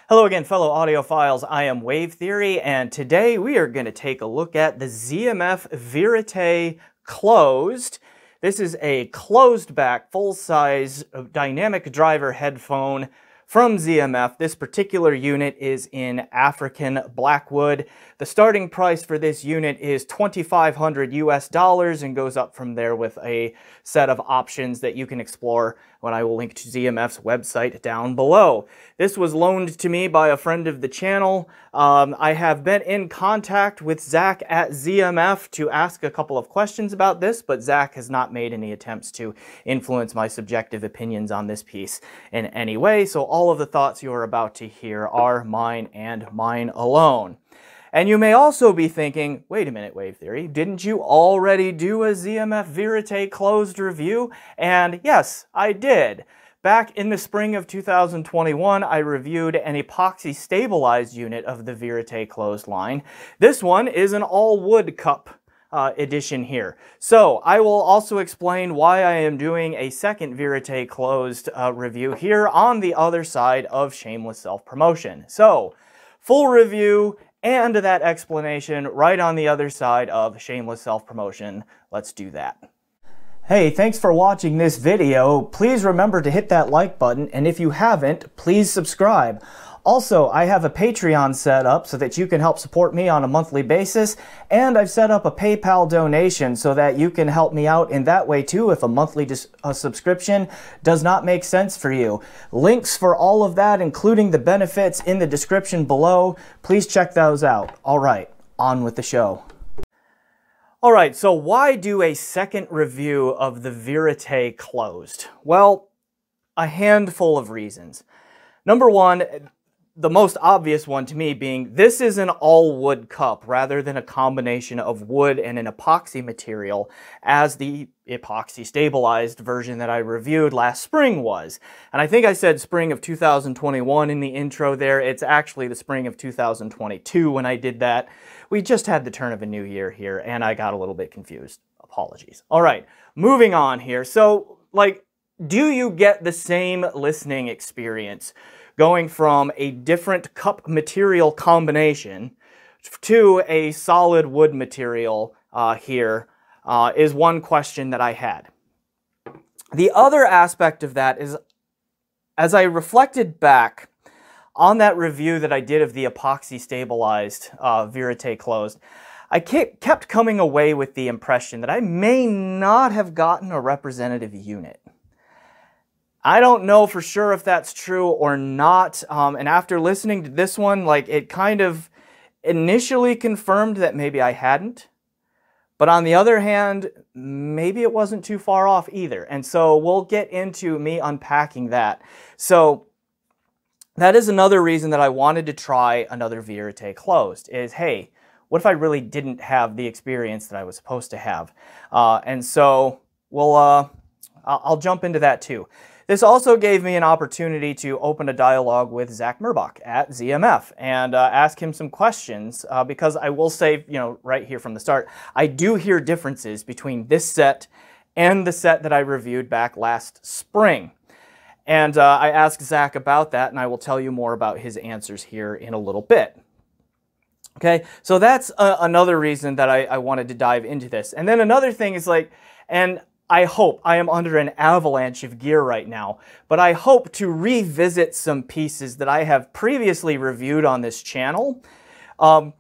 Hello again, fellow audiophiles. I am Wave Theory, and today we are going to take a look at the ZMF Verite Closed. This is a closed-back, full-size dynamic driver headphone from ZMF. This particular unit is in African Blackwood. The starting price for this unit is $2,500 US and goes up from there with a set of options that you can explore when I will link to ZMF's website down below. This was loaned to me by a friend of the channel. I have been in contact with Zach at ZMF to ask a couple of questions about this, but Zach has not made any attempts to influence my subjective opinions on this piece in any way, so all of the thoughts you are about to hear are mine and mine alone. And you may also be thinking, wait a minute, Wave Theory, didn't you already do a ZMF Verite Closed review? And yes, I did. Back in the spring of 2021, I reviewed an epoxy stabilized unit of the Verite Closed line. This one is an all-wood cup edition here. So I will also explain why I am doing a second Verite Closed review here on the other side of shameless self-promotion. So, full review and that explanation right on the other side of shameless self-promotion. Let's do that. Hey, thanks for watching this video. Please remember to hit that like button, and if you haven't, please subscribe. Also, I have a Patreon set up so that you can help support me on a monthly basis, and I've set up a PayPal donation so that you can help me out in that way too if a monthly subscription does not make sense for you. Links for all of that, including the benefits, in the description below. Please check those out. All right, on with the show. All right, so why do a second review of the Verite Closed? Well, a handful of reasons. Number one, the most obvious one to me being this is an all-wood cup rather than a combination of wood and an epoxy material as the epoxy stabilized version that I reviewed last spring was. And I think I said spring of 2021 in the intro there. It's actually the spring of 2022 when I did that. We just had the turn of a new year here and I got a little bit confused. Apologies. All right, moving on here. So, do you get the same listening experience going from a different cup material combination to a solid wood material here is one question that I had. The other aspect of that is, as I reflected back on that review that I did of the epoxy stabilized Verite Closed, I kept coming away with the impression that I may not have gotten a representative unit. I don't know for sure if that's true or not, and after listening to this one, it kind of initially confirmed that maybe I hadn't, but on the other hand, maybe it wasn't too far off either, and so we'll get into me unpacking that. So that is another reason that I wanted to try another Verite Closed, is, hey, what if I really didn't have the experience that I was supposed to have? And so I'll jump into that too. This also gave me an opportunity to open a dialogue with Zach Murbach at ZMF and ask him some questions because I will say, right here from the start, I do hear differences between this set and the set that I reviewed back last spring. And I asked Zach about that, and I will tell you more about his answers here in a little bit. Okay, so that's another reason that I wanted to dive into this. And then another thing is and I hope, I am under an avalanche of gear right now, but I hope to revisit some pieces that I have previously reviewed on this channel, a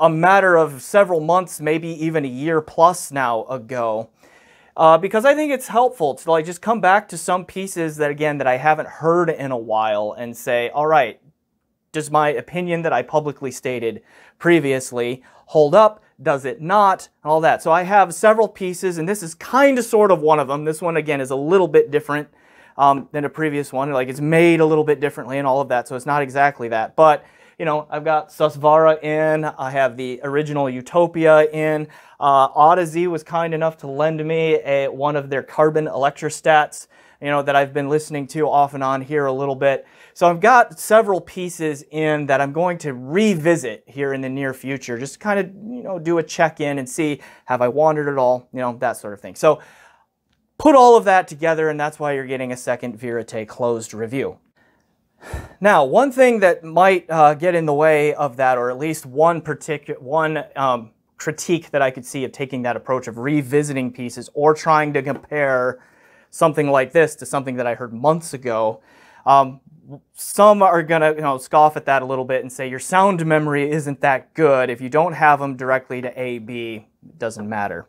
matter of several months, maybe even a year plus now ago, because I think it's helpful to just come back to some pieces that, again, that I haven't heard in a while and say, all right, does my opinion that I publicly stated previously hold up? Does it not? All that. So I have several pieces, and this is kind of sort of one of them. This one, again, is a little bit different than a previous one. It's made a little bit differently and all of that, so it's not exactly that. But, I've got Susvara in. I have the original Utopia in. Odyssey was kind enough to lend me one of their carbon electrostats, that I've been listening to off and on here a little bit. So I've got several pieces in that I'm going to revisit here in the near future, just kind of, do a check-in and see, have I wandered at all, that sort of thing. So put all of that together, and that's why you're getting a second Verite Closed review. Now, one thing that might get in the way of that, or at least one critique that I could see of taking that approach of revisiting pieces or trying to compare something like this to something that I heard months ago, some are gonna scoff at that a little bit and say your sound memory isn't that good. If you don't have them directly to A, B, it doesn't matter.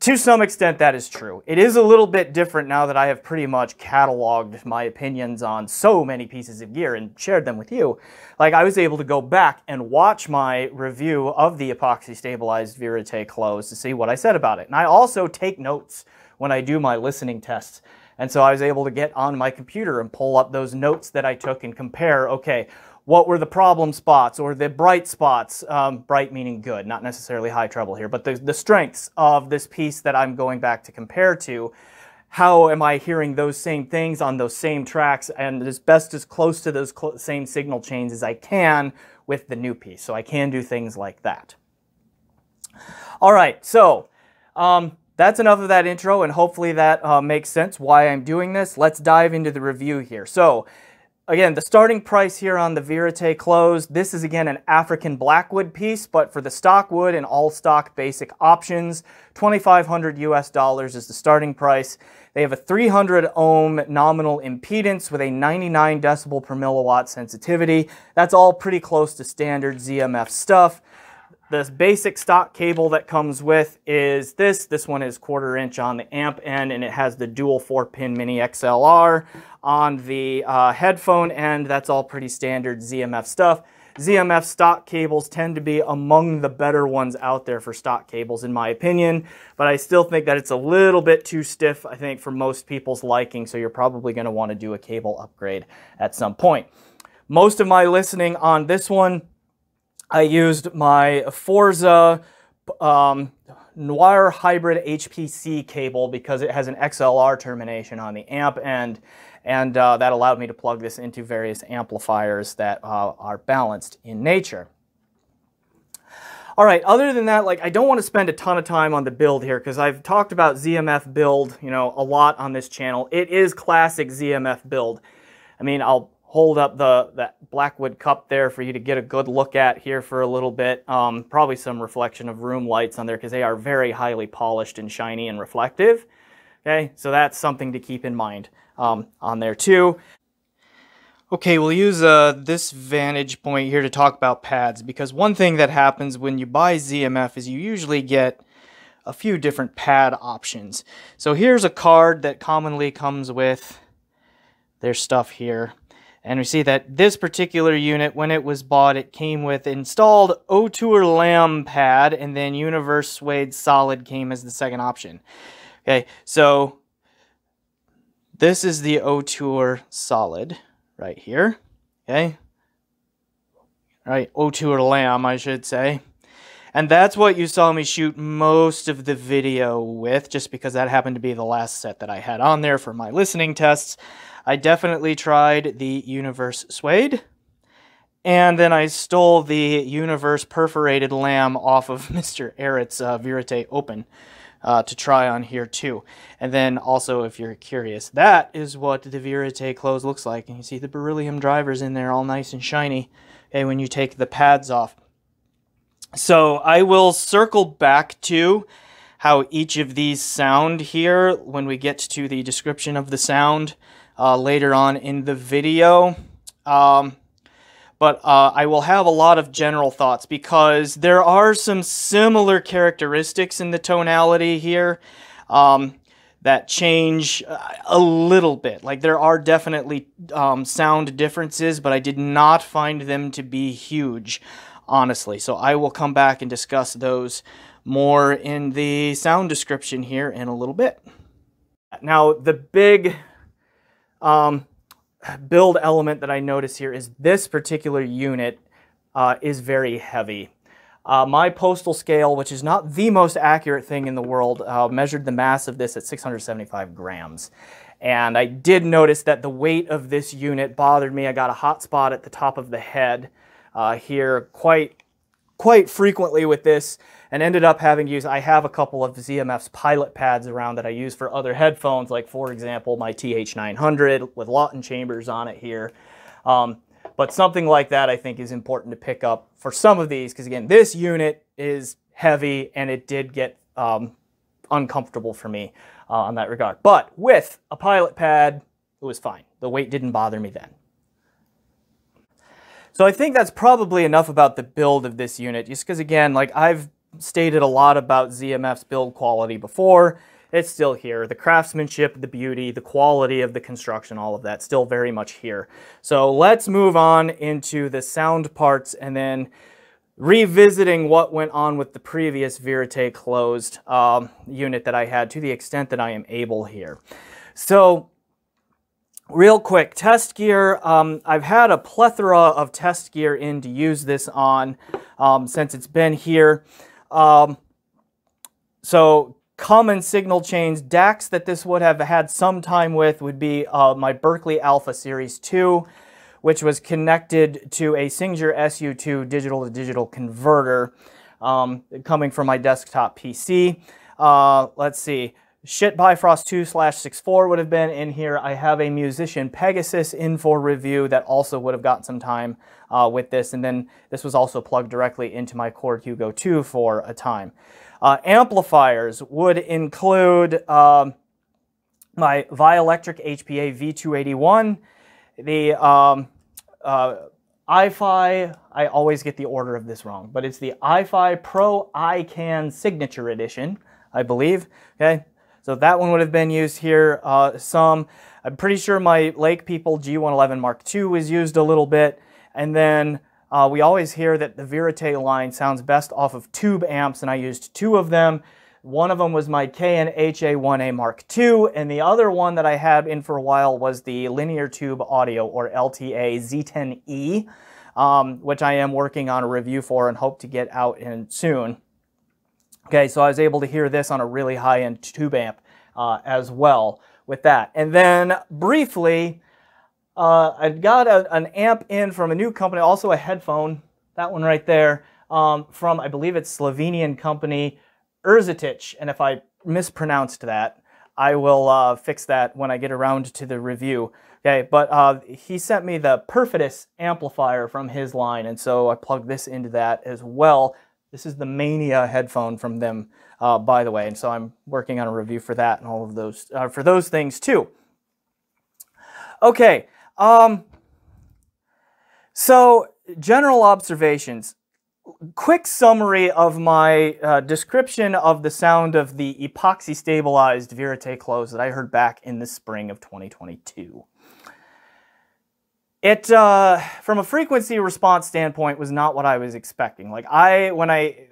To some extent, that is true. It is a little bit different now that I have pretty much cataloged my opinions on so many pieces of gear and shared them with you. Like, I was able to go back and watch my review of the epoxy stabilized Verite Closed to see what I said about it. And I also take notes when I do my listening tests. And so I was able to get on my computer and pull up those notes that I took and compare, okay, what were the problem spots or the bright spots, bright meaning good, not necessarily high treble here, but the strengths of this piece that I'm going back to compare to. How am I hearing those same things on those same tracks and as best as close to those same signal chains as I can with the new piece? So I can do things like that. All right, so that's enough of that intro, and hopefully that makes sense why I'm doing this. Let's dive into the review here. So, again, the starting price here on the Verite Closed, this is again an African Blackwood piece, but for the stock wood and all stock basic options, $2,500 US is the starting price. They have a 300 ohm nominal impedance with a 99 decibel per milliwatt sensitivity. That's all pretty close to standard ZMF stuff. The basic stock cable that comes with is this. This one is 1/4 inch on the amp end, and it has the dual 4-pin mini XLR on the headphone end. That's all pretty standard ZMF stuff. ZMF stock cables tend to be among the better ones out there for stock cables, in my opinion, but I still think that it's a little bit too stiff, I think, for most people's liking, so you're probably going to want to do a cable upgrade at some point. Most of my listening on this one, I used my Forza Noir Hybrid HPC cable because it has an XLR termination on the amp end, and that allowed me to plug this into various amplifiers that are balanced in nature. All right, other than that, like, I don't want to spend a ton of time on the build here because I've talked about ZMF build, a lot on this channel. It is classic ZMF build. I mean, I'll hold up that Blackwood Cup there for you to get a good look at here for a little bit. Probably some reflection of room lights on there because they are very highly polished and shiny and reflective. Okay, so that's something to keep in mind on there too. Okay, we'll use this vantage point here to talk about pads, because one thing that happens when you buy ZMF is you usually get a few different pad options. So here's a card that commonly comes with their stuff here. And we see that this particular unit, when it was bought, it came with installed O-Tour Lamb pad, and then Universe Suede Solid came as the second option. Okay, so this is the O-Tour Solid right here. Okay, all right, O-Tour Lamb, I should say. And that's what you saw me shoot most of the video with, just because that happened to be the last set that I had on there for my listening tests. I definitely tried the Universe Suede, and then I stole the Universe Perforated Lamb off of Mr. Errett's Verite Open to try on here too. And then also, if you're curious, that is what the Verite Closed looks like. And you see the beryllium drivers in there all nice and shiny, okay, when you take the pads off. So I will circle back to how each of these sound here when we get to the description of the sound later on in the video. But I will have a lot of general thoughts because there are some similar characteristics in the tonality here that change a little bit. Like, there are definitely sound differences, but I did not find them to be huge, honestly. So I will come back and discuss those more in the sound description here in a little bit. Now, the big build element that I notice here is this particular unit is very heavy. My postal scale, which is not the most accurate thing in the world, measured the mass of this at 675 grams. And I did notice that the weight of this unit bothered me. I got a hot spot at the top of the head here quite frequently with this, and ended up having to use, I have a couple of ZMF's pilot pads around that I use for other headphones, like, for example, my TH900 with Lawton chambers on it here. But something like that I think is important to pick up for some of these, because again, this unit is heavy and it did get uncomfortable for me on that regard. But with a pilot pad, it was fine. The weight didn't bother me then. So I think that's probably enough about the build of this unit, just because again, like I've stated a lot about ZMF's build quality before. It's still here. The craftsmanship, the beauty, the quality of the construction, all of that still very much here. So let's move on into the sound parts and then revisiting what went on with the previous Verite Closed unit that I had, to the extent that I am able here. So real quick, test gear. I've had a plethora of test gear in to use this on since it's been here. So common signal chains, DACs that this would have had some time with would be my Berkeley Alpha Series 2, which was connected to a Singer SU2 digital-to-digital converter coming from my desktop PC. Let's see. Shit Bifrost 2/64 would have been in here. I have a Musician Pegasus in for review that also would have gotten some time with this. And then this was also plugged directly into my Cord Hugo 2 for a time. Amplifiers would include my Vioelectric HPA V281, the i-Fi, I always get the order of this wrong, but it's the i-Fi Pro iCan Signature Edition, I believe. Okay, so that one would have been used here some. I'm pretty sure my Lake People G111 Mark II was used a little bit, and then we always hear that the Verite line sounds best off of tube amps, and I used 2 of them. One of them was my KNHA1A Mark II, and the other one that I had in for a while was the Linear Tube Audio, or LTA Z10E, which I am working on a review for and hope to get out in soon. Okay, so I was able to hear this on a really high-end tube amp as well with that. And then briefly, I got an amp in from a new company, also a headphone, that one right there, from, I believe it's Slovenian company, Verite, and if I mispronounced that, I will fix that when I get around to the review. Okay, but he sent me the Perfitus amplifier from his line, and so I plugged this into that as well. This is the Mania headphone from them, by the way, and so I'm working on a review for that and all of those, for those things too. Okay, so general observations. Quick summary of my description of the sound of the epoxy stabilized Verite Closed that I heard back in the spring of 2022. It, from a frequency response standpoint, was not what I was expecting. Like the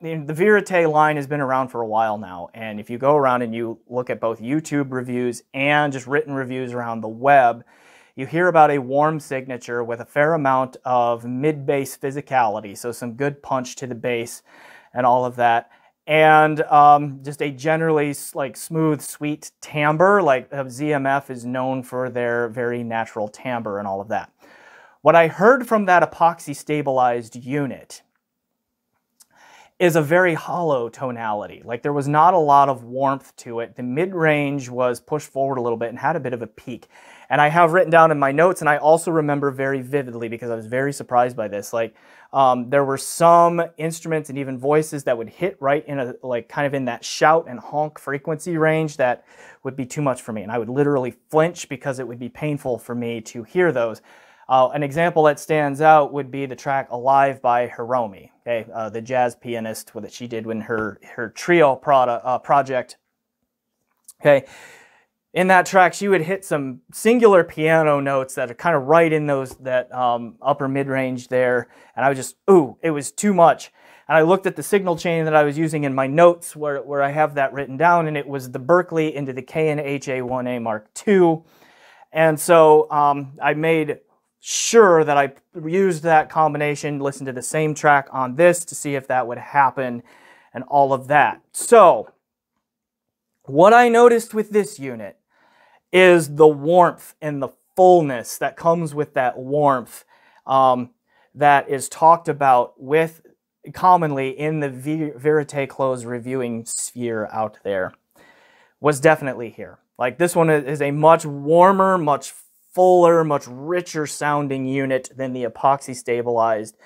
Verite line has been around for a while now, and if you go around and you look at both YouTube reviews and just written reviews around the web, you hear about a warm signature with a fair amount of mid-bass physicality, so some good punch to the bass and all of that, and just a generally like smooth, sweet timbre. Like ZMF is known for their very natural timbre and all of that. What I heard from that epoxy stabilized unit is a very hollow tonality. Like there was not a lot of warmth to it. The mid-range was pushed forward a little bit and had a bit of a peak. And I have written down in my notes, and I also remember very vividly, because I was very surprised by this, like there were some instruments and even voices that would hit right in a, like kind of in that shout and honk frequency range that would be too much for me. And I would literally flinch because it would be painful for me to hear those. An example that stands out would be the track Alive by Hiromi, okay? The jazz pianist that she did when her trio project. Okay, in that track, she would hit some singular piano notes that are kind of right in those, that upper mid-range there, and I was just, ooh, it was too much. And I looked at the signal chain that I was using in my notes where I have that written down, and it was the Berkeley into the KNHA1A Mark II. And so I made sure that I used that combination, listened to the same track on this to see if that would happen and all of that. So what I noticed with this unit is the warmth and the fullness that comes with that warmth that is talked about with commonly in the Verite Closed reviewing sphere out there was definitely here. Like this one is a much warmer, much fuller, much richer sounding unit than the epoxy stabilized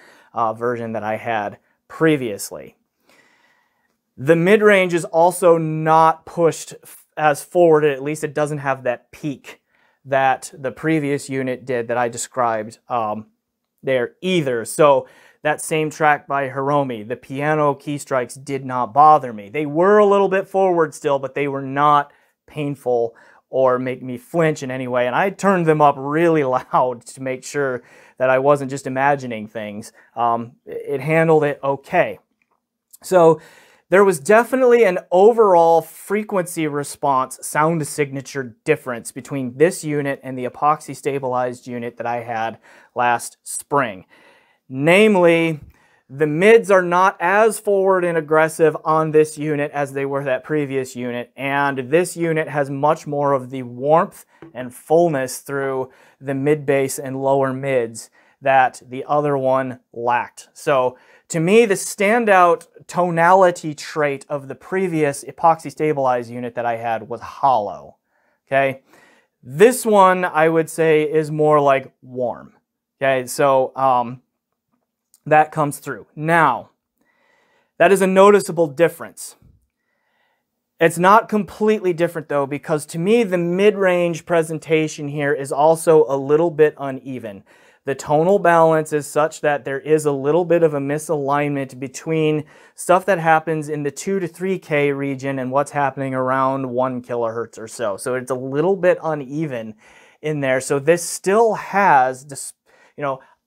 version that I had previously. The mid-range is also not pushed as forward, at least it doesn't have that peak that the previous unit did that I described there either. So that same track by Hiromi, the piano key strikes did not bother me. They were a little bit forward still, but they were not painful or make me flinch in any way. And I turned them up really loud to make sure that I wasn't just imagining things. It handled it okay. So there was definitely an overall frequency response sound signature difference between this unit and the epoxy stabilized unit that I had last spring. Namely, the mids are not as forward and aggressive on this unit as they were that previous unit, and this unit has much more of the warmth and fullness through the mid bass and lower mids that the other one lacked. So to me, the standout tonality trait of the previous epoxy stabilized unit that I had was hollow. Okay, this one I would say is more like warm. Okay, so that comes through. Now, that is a noticeable difference. It's not completely different though, because to me the mid-range presentation here is also a little bit uneven. The tonal balance is such that there is a little bit of a misalignment between stuff that happens in the 2 to 3K region and what's happening around 1 kilohertz or so. So it's a little bit uneven in there. So this still has this,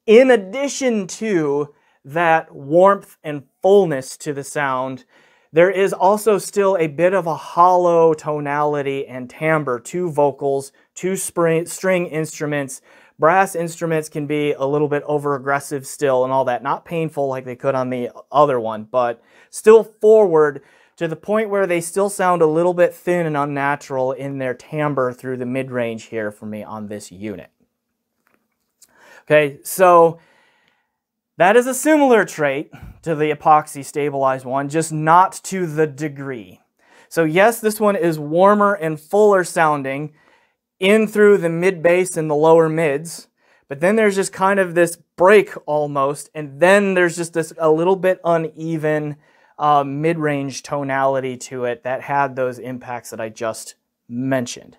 in addition to that warmth and fullness to the sound, there is also still a bit of a hollow tonality and timbre to vocals, to string instruments. Brass instruments can be a little bit over-aggressive still and all that. Not painful like they could on the other one, but still forward to the point where they still sound a little bit thin and unnatural in their timbre through the mid-range here for me on this unit. Okay, so that is a similar trait to the epoxy stabilized one, just not to the degree. So yes, this one is warmer and fuller sounding in through the mid bass and the lower mids, but then there's just kind of this break almost, and then there's just this a little bit uneven mid-range tonality to it that had those impacts that I just mentioned.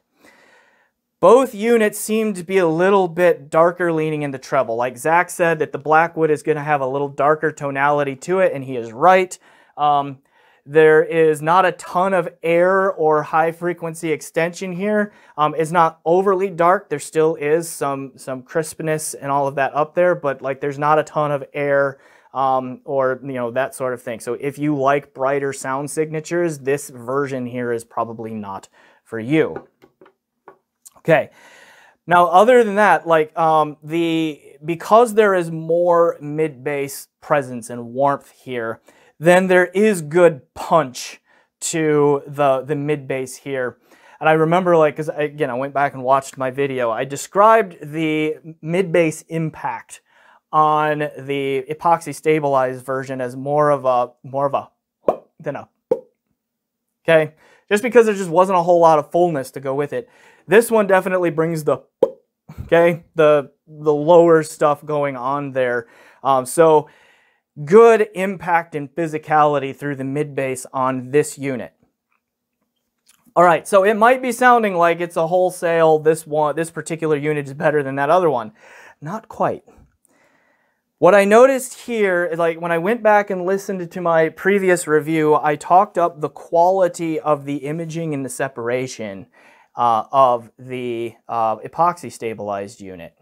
Both units seem to be a little bit darker leaning in the treble. Like Zach said that the Blackwood is going to have a little darker tonality to it, and he is right. There is not a ton of air or high frequency extension here. It's not overly dark. There still is some crispness and all of that up there, but like there's not a ton of air or that sort of thing. So if you like brighter sound signatures, this version here is probably not for you. Okay. Now, other than that, like because there is more mid-bass presence and warmth here, then there is good punch to the mid-bass here. And I remember, like, because again, I went back and watched my video, I described the mid-bass impact on the epoxy stabilized version as more of a than a, okay? Just because there just wasn't a whole lot of fullness to go with it. This one definitely brings the, okay, the lower stuff going on there. So good impact and physicality through the mid-bass on this unit. All right, so it might be sounding like it's a wholesale, this particular unit is better than that other one. Not quite. What I noticed here is, like, when I went back and listened to my previous review, I talked up the quality of the imaging and the separation of the epoxy stabilized unit.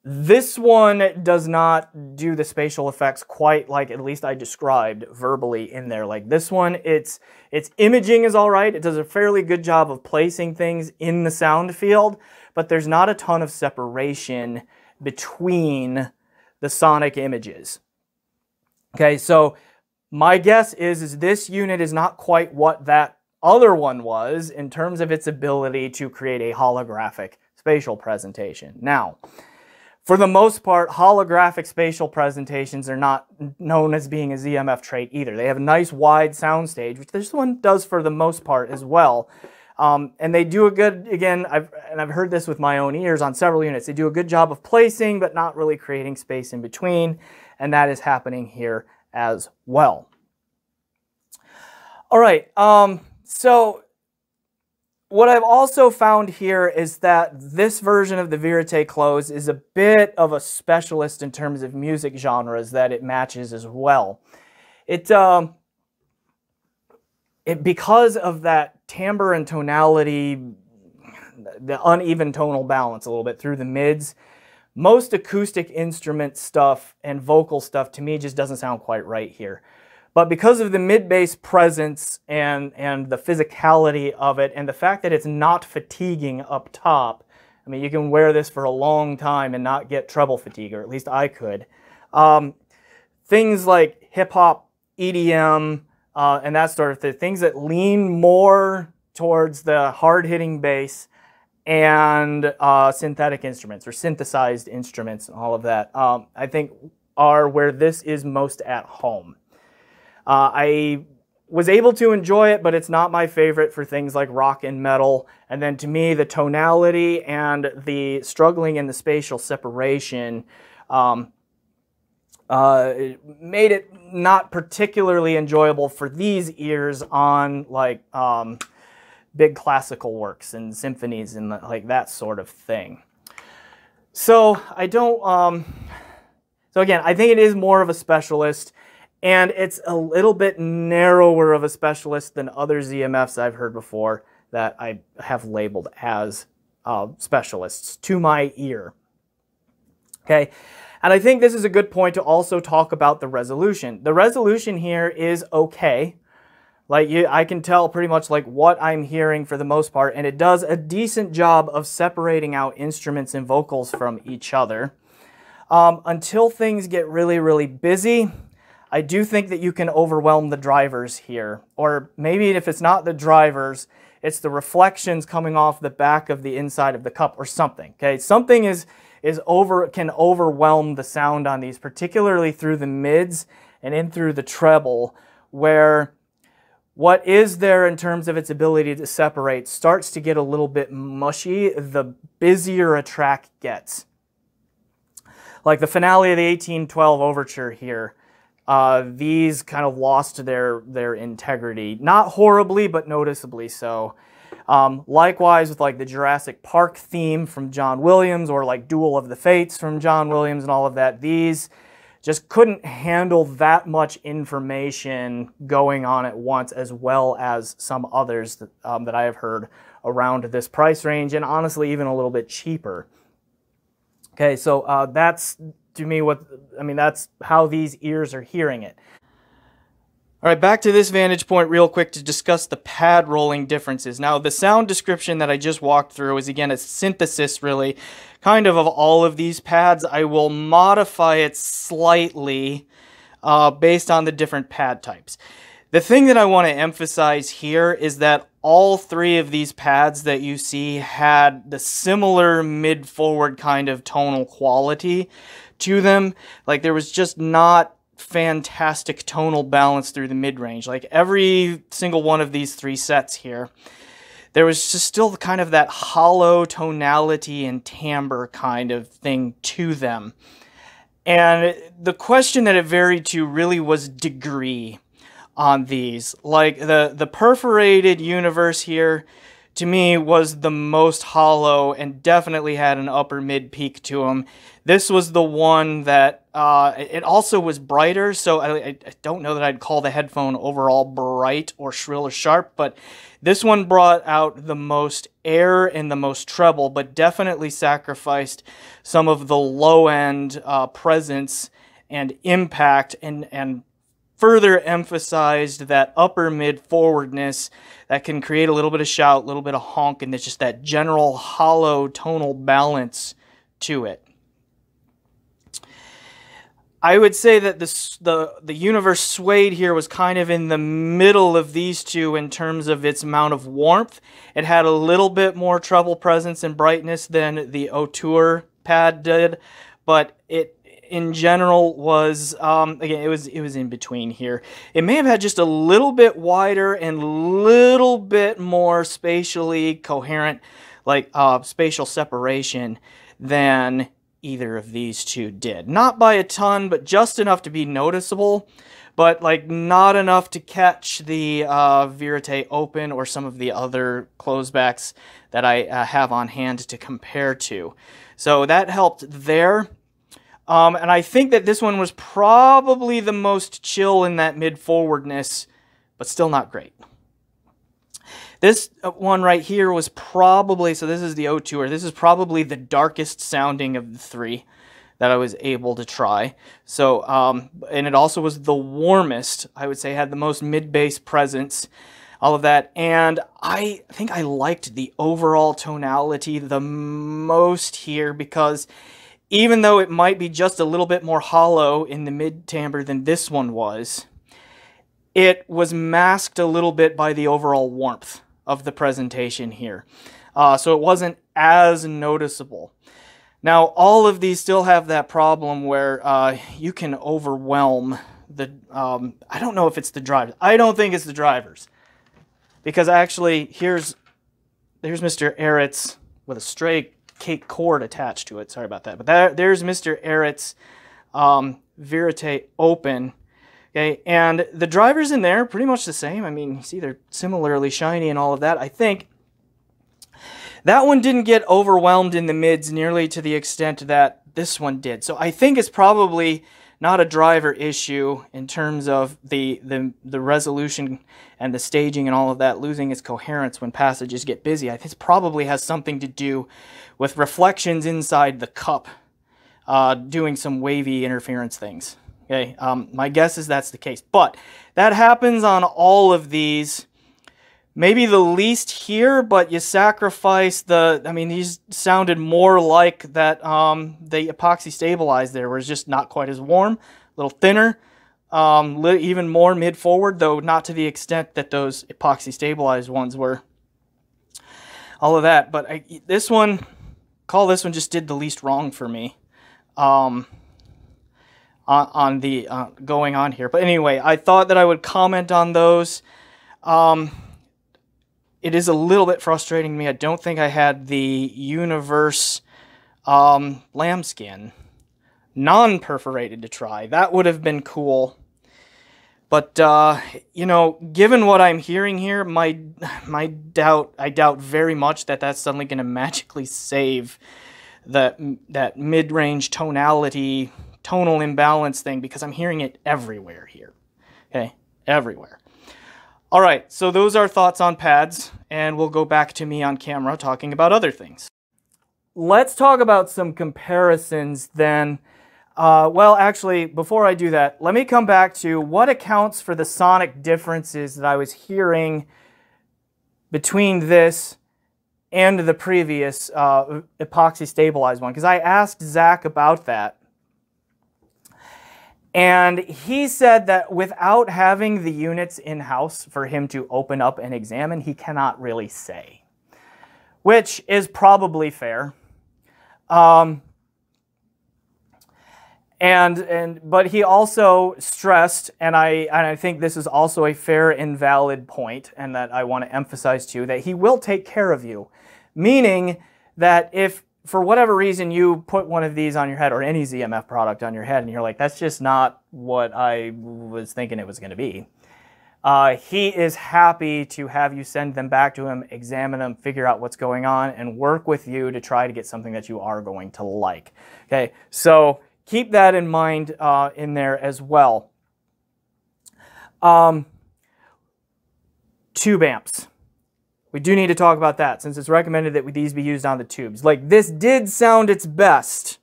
This one does not do the spatial effects quite like at least I described verbally in there. Like this one, its imaging is all right. It does a fairly good job of placing things in the sound field, but there's not a ton of separation between the sonic images. Okay, so my guess is this unit is not quite what that other one was in terms of its ability to create a holographic spatial presentation. Now, for the most part, holographic spatial presentations are not known as being a ZMF trait either. They have a nice wide soundstage, which this one does for the most part as well. And they do a good, again, I've heard this with my own ears on several units, they do a good job of placing, but not really creating space in between, and that is happening here as well. All right, so what I've also found here is that this version of the Verite Closed is a bit of a specialist in terms of music genres that it matches as well. Because of that timbre and tonality, the uneven tonal balance a little bit through the mids, most acoustic instrument stuff and vocal stuff to me just doesn't sound quite right here. But because of the mid-bass presence and the physicality of it and the fact that it's not fatiguing up top, I mean, you can wear this for a long time and not get treble fatigue, or at least I could. Things like hip-hop, EDM, and that sort of thing, things that lean more towards the hard-hitting bass and synthetic instruments or synthesized instruments and all of that, I think are where this is most at home. I was able to enjoy it, but it's not my favorite for things like rock and metal. And then to me, the tonality and the struggling in the spatial separation made it not particularly enjoyable for these ears on like big classical works and symphonies and like that sort of thing. So I don't. So again, I think it is more of a specialist. And it's a little bit narrower of a specialist than other ZMFs I've heard before that I have labeled as specialists to my ear. Okay, and I think this is a good point to also talk about the resolution. The resolution here is okay. Like I can tell pretty much like what I'm hearing for the most part, and it does a decent job of separating out instruments and vocals from each other. Until things get really, really busy, I do think that you can overwhelm the drivers here, or maybe if it's not the drivers, it's the reflections coming off the back of the inside of the cup or something. Okay, something can overwhelm the sound on these, particularly through the mids and in through the treble, where what is there in terms of its ability to separate starts to get a little bit mushy the busier a track gets. Like the finale of the 1812 Overture here. These kind of lost their integrity. Not horribly, but noticeably so. Likewise with like the Jurassic Park theme from John Williams, or like Duel of the Fates from John Williams and all of that. These just couldn't handle that much information going on at once, as well as some others that I have heard around this price range, and honestly even a little bit cheaper. Okay, so that's to me that's how these ears are hearing it. All right, back to this vantage point real quick to discuss the pad rolling differences. Now, the sound description that I just walked through is, again, a synthesis, really, kind of all of these pads. I will modify it slightly based on the different pad types. The thing that I want to emphasize here is that all three of these pads that you see had the similar mid-forward kind of tonal quality to them. Like, there was just not fantastic tonal balance through the mid-range. Like, every single one of these three sets here, there was just still kind of that hollow tonality and timbre kind of thing to them. And the question that it varied to really was degree on these. Like, the perforated universe here, to me, was the most hollow and definitely had an upper mid peak to them. This was the one that, it also was brighter, so I don't know that I'd call the Headphone overall bright or shrill or sharp, but this one brought out the most air and the most treble, but definitely sacrificed some of the low-end presence and impact, and further emphasized that upper mid forwardness that can create a little bit of shout, a little bit of honk, and there's just that general hollow tonal balance to it. I would say that the universe suede here was kind of in the middle of these two in terms of its amount of warmth. It had a little bit more treble presence and brightness than the Auteur pad did, but in general was, again, it was in between here. It may have had just a little bit wider and little bit more spatially coherent, like spatial separation than either of these two did. Not by a ton, but just enough to be noticeable, but like not enough to catch the Verite Open or some of the other closebacks that I have on hand to compare to. So that helped there. And I think that this one was probably the most chill in that mid-forwardness, but still not great. This one right here was probably, so this is the O2er, this is probably the darkest sounding of the three that I was able to try. So, and it also was the warmest, I would say, had the most mid-bass presence, all of that. And I think I liked the overall tonality the most here because even though it might be just a little bit more hollow in the mid-timbre than this one was, it was masked a little bit by the overall warmth of the presentation here. So it wasn't as noticeable. Now, all of these still have that problem where you can overwhelm the, I don't know if it's the drivers. I don't think it's the drivers. Because actually, there's Mr. Eretz with a stray cake cord attached to it. Sorry about that. But there's Mr. Eretz Verite Open. Okay, and the drivers in there are pretty much the same. I mean, you see they're similarly shiny and all of that. I think that one didn't get overwhelmed in the mids nearly to the extent that this one did. So I think it's probably not a driver issue in terms of the resolution and the staging and all of that losing its coherence when passages get busy. I think it probably has something to do with reflections inside the cup doing some wavy interference things. Okay, my guess is that's the case. But that happens on all of these. Maybe the least here, but you sacrifice the, I mean, these sounded more like that, the epoxy stabilized there, where it's just not quite as warm, a little thinner, even more mid-forward, though not to the extent that those epoxy stabilized ones were. All of that, but this one just did the least wrong for me. On the going on here. But anyway, I thought that I would comment on those. It is a little bit frustrating to me. I don't think I had the Universe lambskin non-perforated to try. That would have been cool. But, you know, given what I'm hearing here, I doubt very much that that's suddenly going to magically save that mid-range tonality, tonal imbalance thing, because I'm hearing it everywhere here. Okay, everywhere. All right, so those are thoughts on pads, and we'll go back to me on camera talking about other things. Let's talk about some comparisons then. Well, actually, before I do that, let me come back to what accounts for the sonic differences that I was hearing between this and the previous epoxy stabilized one, because I asked Zach about that. And he said that without having the units in-house for him to open up and examine, he cannot really say, which is probably fair. But he also stressed, and I think this is also a fair and valid point, and that I want to emphasize too, that he will take care of you. Meaning that if, for whatever reason, you put one of these on your head, or any ZMF product on your head, and you're like, that's just not what I was thinking it was going to be, he is happy to have you send them back to him, examine them, figure out what's going on, and work with you to try to get something that you are going to like. Okay, so keep that in mind in there as well. Tube amps. We do need to talk about that, since it's recommended that these be used on the tubes. Like, this did sound its best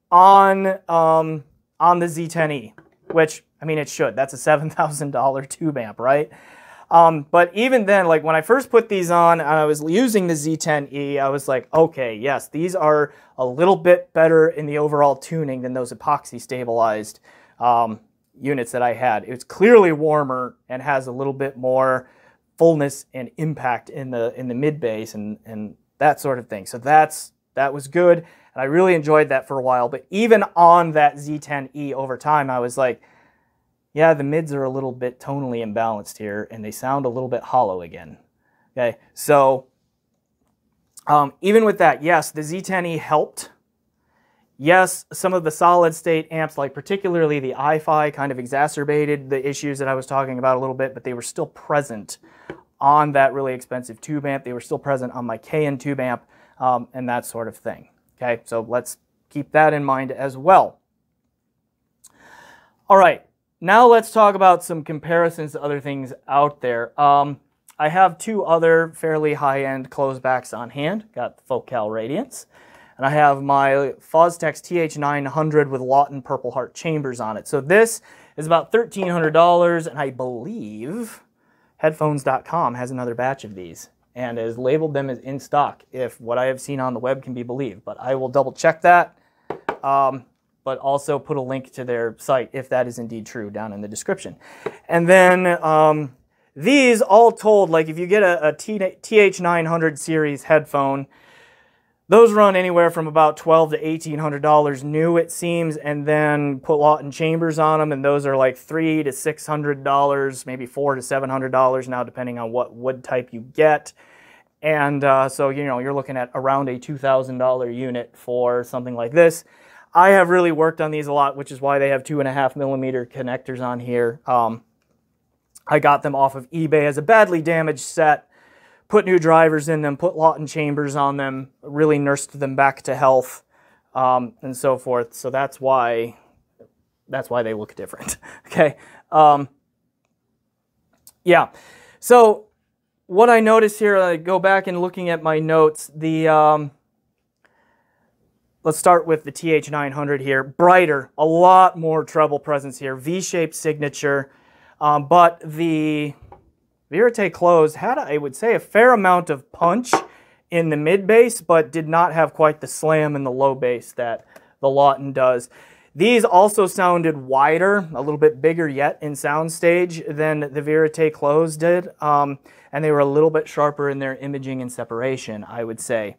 on the Z10E, which, I mean, it should. That's a $7,000 tube amp, right? But even then, like, when I first put these on and I was using the Z10E, I was like, okay, yes, these are a little bit better in the overall tuning than those epoxy stabilized units that I had. It's clearly warmer and has a little bit more fullness and impact in the mid bass and that sort of thing. So that was good. And I really enjoyed that for a while. But even on that Z10E over time, I was like, yeah, the mids are a little bit tonally imbalanced here, and they sound a little bit hollow again. Okay, so even with that, yes, the Z10E helped. Yes, some of the solid state amps, like particularly the iFi, kind of exacerbated the issues that I was talking about a little bit, but they were still present on that really expensive tube amp. They were still present on my KN tube amp, and that sort of thing. Okay, so let's keep that in mind as well. All right, now let's talk about some comparisons to other things out there. I have two other fairly high-end closed backs on hand. Got the Focal Radiance. And I have my Fostex TH900 with Lawton Purple Heart chambers on it. So this is about $1,300, and I believe Headphones.com has another batch of these and has labeled them as in stock, if what I have seen on the web can be believed. But I will double check that, but also put a link to their site if that is indeed true down in the description. And then these all told, like if you get a TH900 series headphone, those run anywhere from about $1,200 to $1,800 new, it seems, and then put Lawton chambers on them, and those are like $300 to $600, maybe $400 to $700 now, depending on what wood type you get. And so, you know, you're looking at around a $2,000 unit for something like this. I have really worked on these a lot, which is why they have 2.5mm connectors on here. I got them off of eBay as a badly damaged set. Put new drivers in them, put Lawton chambers on them, really nursed them back to health, and so forth. So that's why they look different. Okay. Yeah. So what I noticed here, I go back and looking at my notes. Let's start with the TH900 here. Brighter, a lot more treble presence here. V-shaped signature, but the Verite Closed had, I would say, a fair amount of punch in the mid bass, but did not have quite the slam in the low bass that the Lawton does. These also sounded wider, a little bit bigger yet in soundstage than the Verite Closed did, and they were a little bit sharper in their imaging and separation, I would say.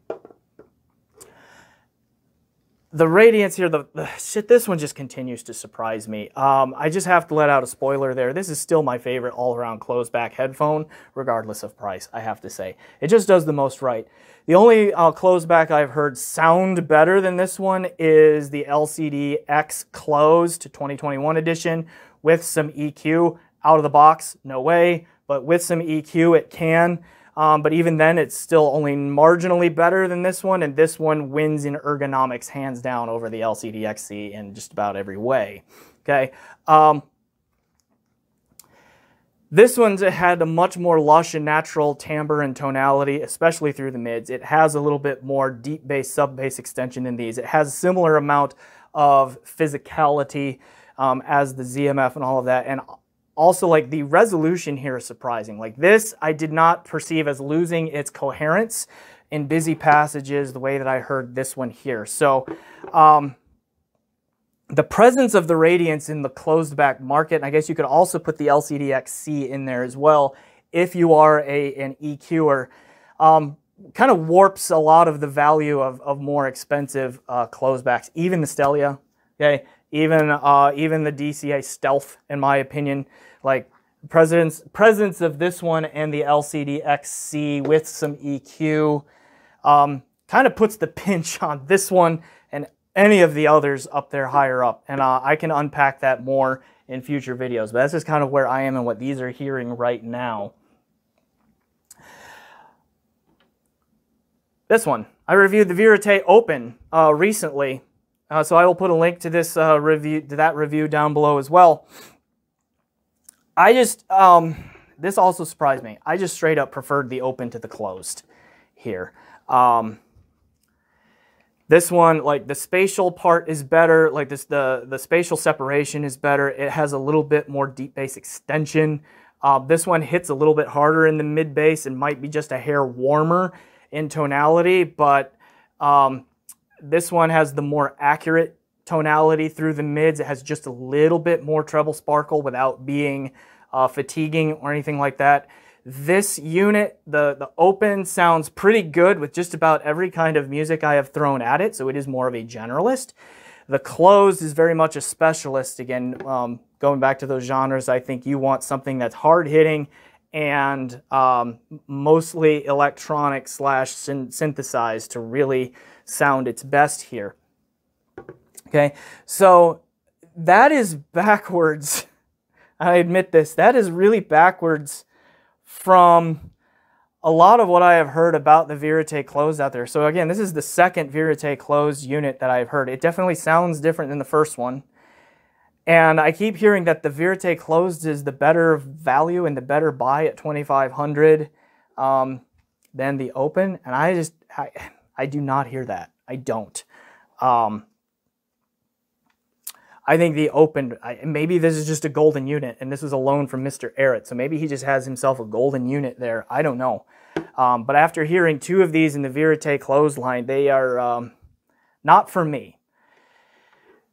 The Radiance here, this one just continues to surprise me. I just have to let out a spoiler there. This is still my favorite all-around closed back headphone, regardless of price, I have to say. It just does the most right. The only closed back I've heard sound better than this one is the LCD X Closed 2021 edition with some EQ. Out of the box, no way, but with some EQ it can. But even then, it's still only marginally better than this one, and this one wins in ergonomics hands down over the LCD XC in just about every way. Okay, this one's had a much more lush and natural timbre and tonality, especially through the mids. It has a little bit more deep bass, sub bass extension than these. It has a similar amount of physicality as the ZMF and all of that, and also, like, the resolution here is surprising. Like this, I did not perceive as losing its coherence in busy passages the way that I heard this one here. So the presence of the Radiance in the closed back market, and I guess you could also put the LCD XC in there as well if you are an EQer, kind of warps a lot of the value of more expensive closed backs, even the Stelia, okay? Even the DCA Stealth, in my opinion, like presence of this one and the LCD XC with some EQ kind of puts the pinch on this one and any of the others up there higher up. And I can unpack that more in future videos, but that's just kind of where I am and what these are hearing right now. This one, I reviewed the Verite Open recently. So I will put a link to this review down below as well. I just, this also surprised me. I just straight up preferred the open to the closed here. This one, like the spatial part is better, like the spatial separation is better. It has a little bit more deep bass extension. This one hits a little bit harder in the mid bass and might be just a hair warmer in tonality, but this one has the more accurate tonality through the mids. It has just a little bit more treble sparkle without being fatiguing or anything like that. This unit, the open, sounds pretty good with just about every kind of music I have thrown at it, so it is more of a generalist. The closed is very much a specialist. Again, going back to those genres, I think you want something that's hard-hitting and mostly electronic / synthesized to really sound its best here. Okay, so that is backwards. I admit this. That is really backwards from a lot of what I have heard about the Verite Closed out there. So again, this is the second Verite Closed unit that I've heard. It definitely sounds different than the first one. And I keep hearing that the Verite Closed is the better value and the better buy at $2,500 than the open. And I do not hear that. I don't. I think the open, maybe this is just a golden unit, and this was a loan from Mr. Arrett, so maybe he just has himself a golden unit there. I don't know. But after hearing two of these in the Verite Closed line, they are not for me.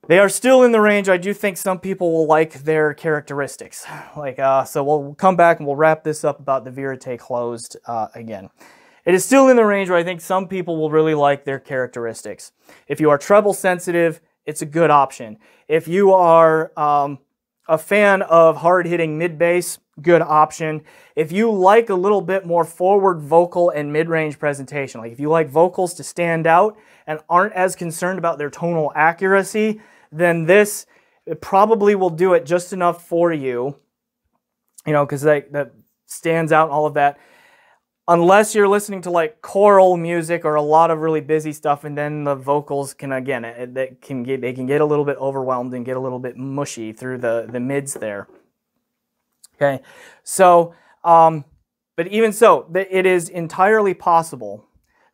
They are still in the range. I do think some people will like their characteristics. So we'll come back and we'll wrap this up about the Verite Closed again. It is still in the range where I think some people will really like their characteristics. If you are treble sensitive, it's a good option. If you are a fan of hard-hitting mid-bass, good option. If you like a little bit more forward vocal and mid-range presentation, like if you like vocals to stand out and aren't as concerned about their tonal accuracy, then this probably will do it just enough for you, because that stands out and all of that. Unless you're listening to like choral music or a lot of really busy stuff, and then the vocals can, again, they can get a little bit overwhelmed and get a little bit mushy through the mids there. Okay, so, but even so, it is entirely possible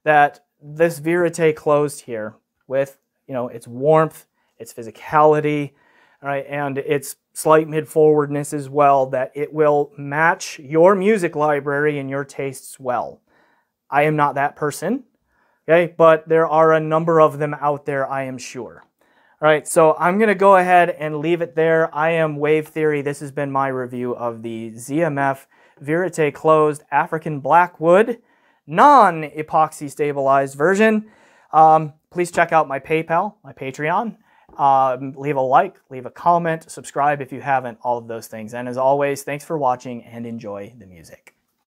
that this Verite Closed here, with its warmth, its physicality, all right, and its slight mid-forwardness as well, that it will match your music library and your tastes well. I am not that person, okay, but there are a number of them out there, I am sure. All right, so I'm going to go ahead and leave it there. I am Wave Theory. This has been my review of the ZMF Verite Closed African Blackwood non-epoxy stabilized version. Please check out my PayPal, my Patreon. Leave a like, leave a comment, subscribe if you haven't, all of those things. And as always, thanks for watching and enjoy the music.